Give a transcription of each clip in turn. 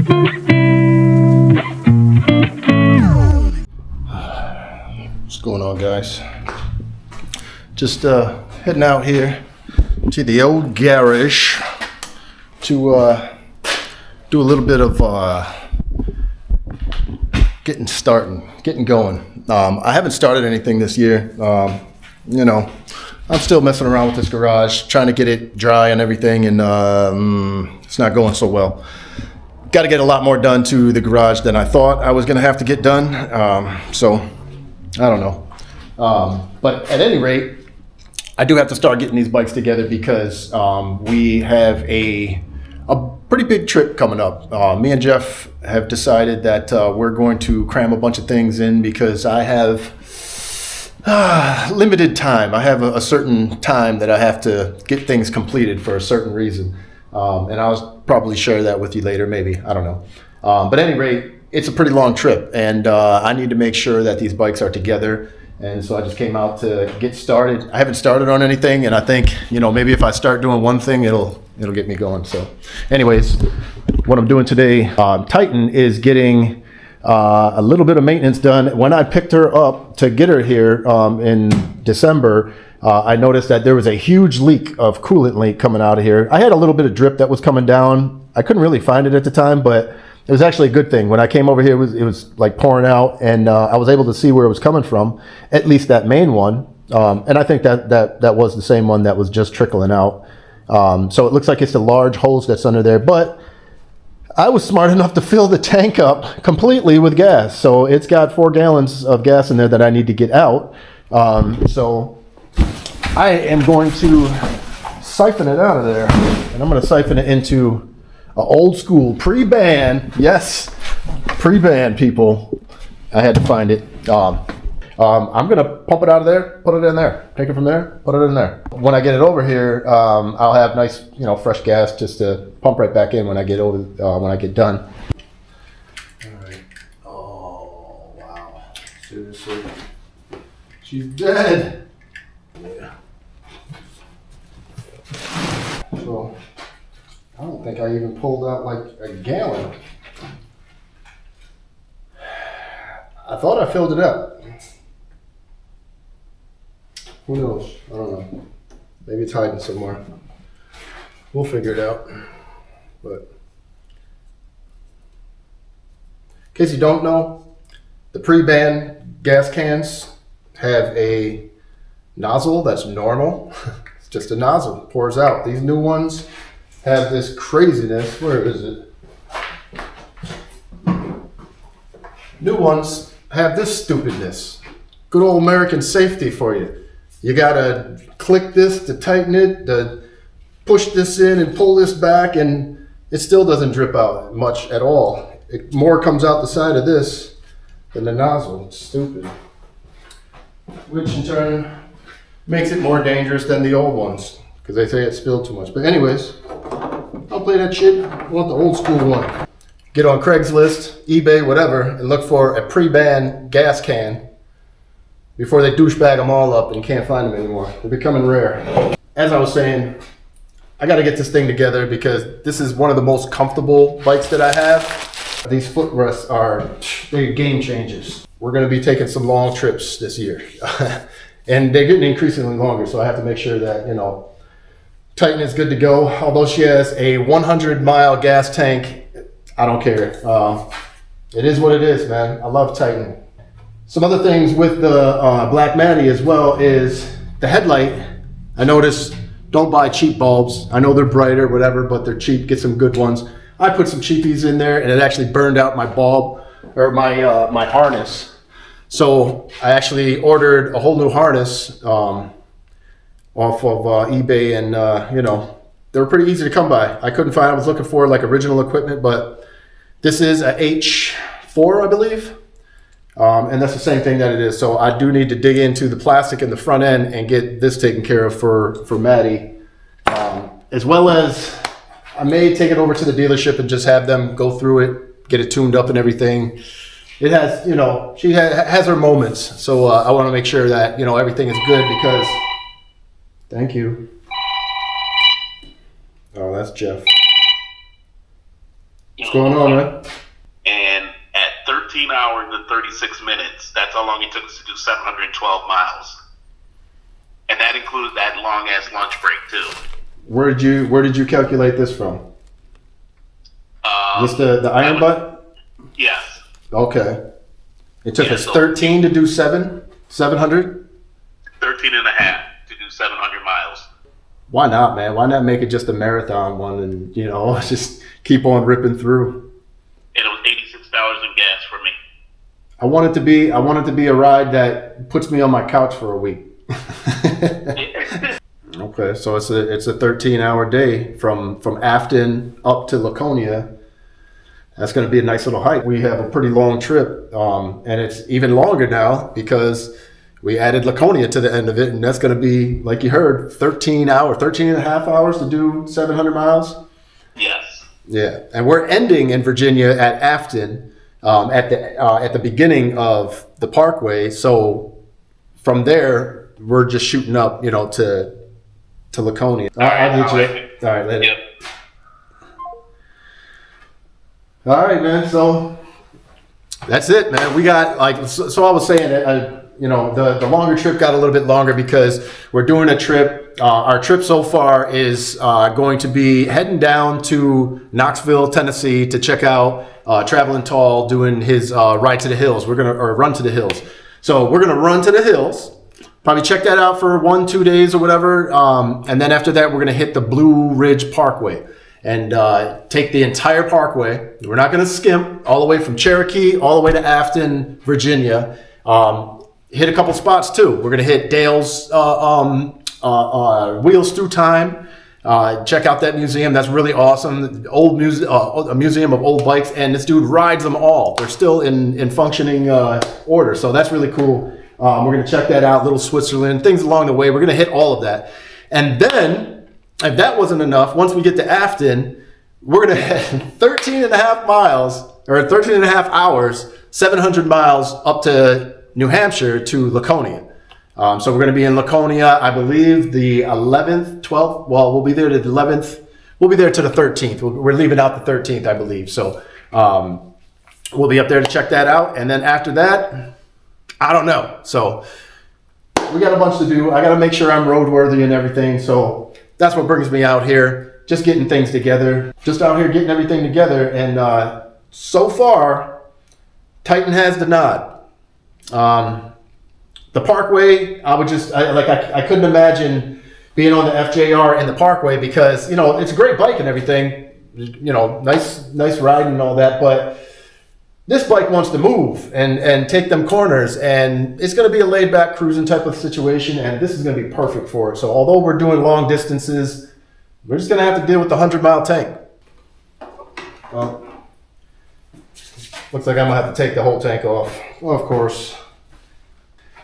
What's going on, guys? Just heading out here to the old garage to do a little bit of getting going. I haven't started anything this year. You know, I'm still messing around with this garage, trying to get it dry and everything, and it's not going so well. Got to get a lot more done to the garage than I thought I was going to have to get done. So I don't know. But at any rate, I do have to start getting these bikes together because we have a pretty big trip coming up. Me and Jeff have decided that we're going to cram a bunch of things in because I have limited time. I have a certain time that I have to get things completed for a certain reason. And I'll probably share that with you later, maybe. I don't know. But at any rate, it's a pretty long trip, and I need to make sure that these bikes are together. And so I just came out to get started. I haven't started on anything, and I think, you know, maybe if I start doing one thing, it'll get me going. So anyways, what I'm doing today, Titan is getting a little bit of maintenance done. When I picked her up to get her here in December, I noticed that there was a huge leak of coolant leak coming out of here. I had a little bit of drip that was coming down. I couldn't really find it at the time, but it was actually a good thing. When I came over here, it was like pouring out, and I was able to see where it was coming from, at least that main one. And I think that was the same one that was just trickling out. So it looks like it's the large hose that's under there, but I was smart enough to fill the tank up completely with gas. So it's got 4 gallons of gas in there that I need to get out. So I am going to siphon it out of there, and I'm going to siphon it into an old school pre-ban. Yes, pre-ban, people. I had to find it. I'm going to pump it out of there, put it in there, take it from there, put it in there. When I get it over here, I'll have nice, fresh gas just to pump right back in when I get over, when I get done. All right. Oh, wow. Seriously. She's dead. Yeah. So, I don't think I even pulled out like a gallon. I thought I filled it up. Who knows? I don't know. Maybe it's hiding somewhere. We'll figure it out. But in case you don't know, the pre-ban gas cans have a nozzle that's normal. It's just a nozzle, it pours out. These new ones have this craziness. Where is it? New ones have this stupidness. Good old American safety for you. You gotta click this to tighten it, to push this in and pull this back, and it still doesn't drip out much at all. More comes out the side of this than the nozzle. It's stupid. Which in turn makes it more dangerous than the old ones, because they say it spilled too much. But anyways, I'll play that shit. I want the old school one. Get on Craigslist, eBay, whatever, and look for a pre-ban gas can before they douchebag them all up and you can't find them anymore. They're becoming rare. As I was saying, I got to get this thing together because this is one of the most comfortable bikes that I have. These footrests they're game changers. We're going to be taking some long trips this year. And they're getting increasingly longer, so I have to make sure that, Titan is good to go. Although she has a 100-mile gas tank, I don't care. It is what it is, man. I love Titan. Some other things with the Black Maddie as well is the headlight. I noticed, don't buy cheap bulbs. I know they're brighter, whatever, but they're cheap. Get some good ones. I put some cheapies in there, and it actually burned out my bulb, or my harness. So I actually ordered a whole new harness off of eBay, and they were pretty easy to come by. I couldn't find. I was looking for like original equipment, but this is a H4, I believe. And that's the same thing that it is. So I do need to dig into the plastic in the front end and get this taken care of for Maddie. As well as I may take it over to the dealership and just have them go through it, get it tuned up and everything. It has, she has her moments. So I want to make sure that, everything is good because, thank you. Oh, that's Jeff. What's going on, man? And at 13 hours and 36 minutes, that's how long it took us to do 712 miles. And that includes that long ass lunch break too. Where did you calculate this from? Just the iron butt? Yes. Okay. It took us 13 to do 700? 13 and a half to do 700 miles. Why not, man? Why not make it just a marathon one and, just keep on ripping through? And it was $86 in gas for me. I want it to be a ride that puts me on my couch for a week. Okay, so it's a 13-hour day from Afton up to Laconia. That's going to be a nice little hike. We have a pretty long trip, and it's even longer now because we added Laconia to the end of it, and that's going to be, like you heard, 13 and a half hours to do 700 miles. Yes. Yeah, and we're ending in Virginia at Afton at the beginning of the Parkway. So from there, we're just shooting up, to Laconia. All right, later. Yep. All right, man. So that's it, man. We got so I was saying, the longer trip got a little bit longer because we're doing a trip. Our trip so far is going to be heading down to Knoxville, Tennessee to check out Traveling Tall doing his ride to the hills. Or run to the hills. So we're gonna run to the hills. Probably check that out for 1-2 days or whatever. And then after that, we're gonna hit the Blue Ridge Parkway and take the entire parkway. We're not going to skimp all the way from Cherokee all the way to Afton, Virginia. Hit a couple spots too. We're going to hit Dale's Wheels Through Time. Check out that museum. That's really awesome. Old a museum of old bikes, and this dude rides them all. They're still in functioning order, so that's really cool. We're going to check that out. Little Switzerland, things along the way. We're going to hit all of that, and then, if that wasn't enough, once we get to Afton, we're going to head 13 and a half miles, or 13 and a half hours, 700 miles up to New Hampshire to Laconia. So we're going to be in Laconia, I believe, the 11th, 12th. Well, we'll be there to the 11th. We'll be there to the 13th. We're leaving out the 13th, I believe. So we'll be up there to check that out. And then after that, I don't know. So we got a bunch to do. I got to make sure I'm roadworthy and everything. So that's what brings me out here, just getting things together, just out here getting everything together. And so far, Titan has the nod. The Parkway, I couldn't imagine being on the FJR and the Parkway because, it's a great bike and everything, nice ride and all that, but this bike wants to move and take them corners, and it's going to be a laid-back cruising type of situation, and this is going to be perfect for it. So although we're doing long distances, we're just going to have to deal with the 100-mile tank. Well, looks like I'm going to have to take the whole tank off. Well, of course.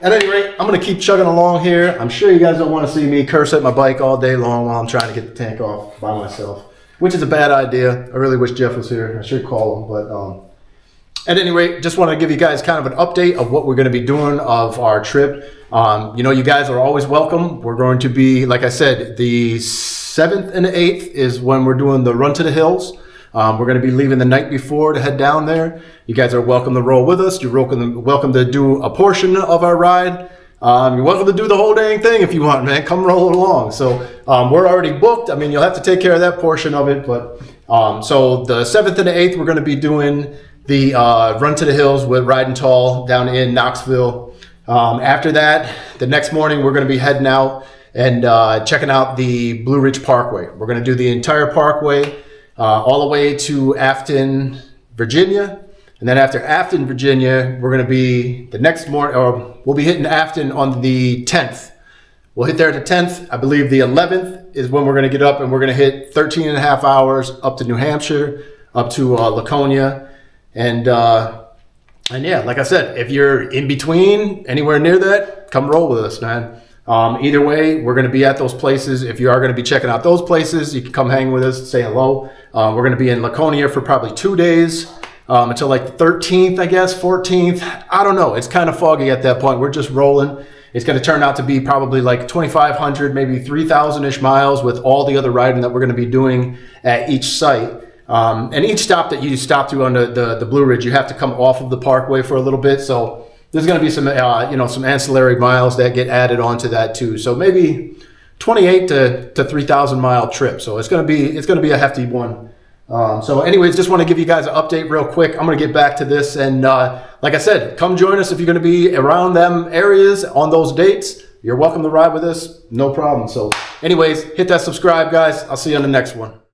At any rate, I'm going to keep chugging along here. I'm sure you guys don't want to see me curse at my bike all day long while I'm trying to get the tank off by myself, which is a bad idea. I really wish Jeff was here. I should call him, but at any rate, just want to give you guys kind of an update of what we're going to be doing of our trip. You guys are always welcome. We're going to be, like I said, the 7th and the 8th is when we're doing the Run to the Hills. We're going to be leaving the night before to head down there. You guys are welcome to roll with us. You're welcome to do a portion of our ride. You're welcome to do the whole dang thing if you want, man. Come roll along. So we're already booked. I mean, you'll have to take care of that portion of it. But so the 7th and the 8th, we're going to be doing the Run to the Hills with Riding Tall down in Knoxville. After that, the next morning, we're going to be heading out and checking out the Blue Ridge Parkway. We're going to do the entire parkway all the way to Afton, Virginia. And then after Afton, Virginia, we're going to be the next morning, or we'll be hitting Afton on the 10th. We'll hit there at the 10th. I believe the 11th is when we're going to get up, and we're going to hit 13 and a half hours up to New Hampshire, up to Laconia. And yeah, like I said, if you're in between, anywhere near that, come roll with us, man. Either way, we're going to be at those places. If you are going to be checking out those places, you can come hang with us, say hello. We're going to be in Laconia for probably 2 days. Until like the 13th, I guess, 14th. I don't know. It's kind of foggy at that point. We're just rolling. It's going to turn out to be probably like 2,500, maybe 3,000-ish miles with all the other riding that we're going to be doing at each site. And each stop that you stop through on the Blue Ridge, you have to come off of the Parkway for a little bit. So there's going to be some, some ancillary miles that get added onto that too. So maybe 28 to 3,000 mile trip. So it's going to be a hefty one. So anyways, just want to give you guys an update real quick. I'm going to get back to this. And like I said, come join us if you're going to be around them areas on those dates. You're welcome to ride with us. No problem. So anyways, hit that subscribe, guys. I'll see you on the next one.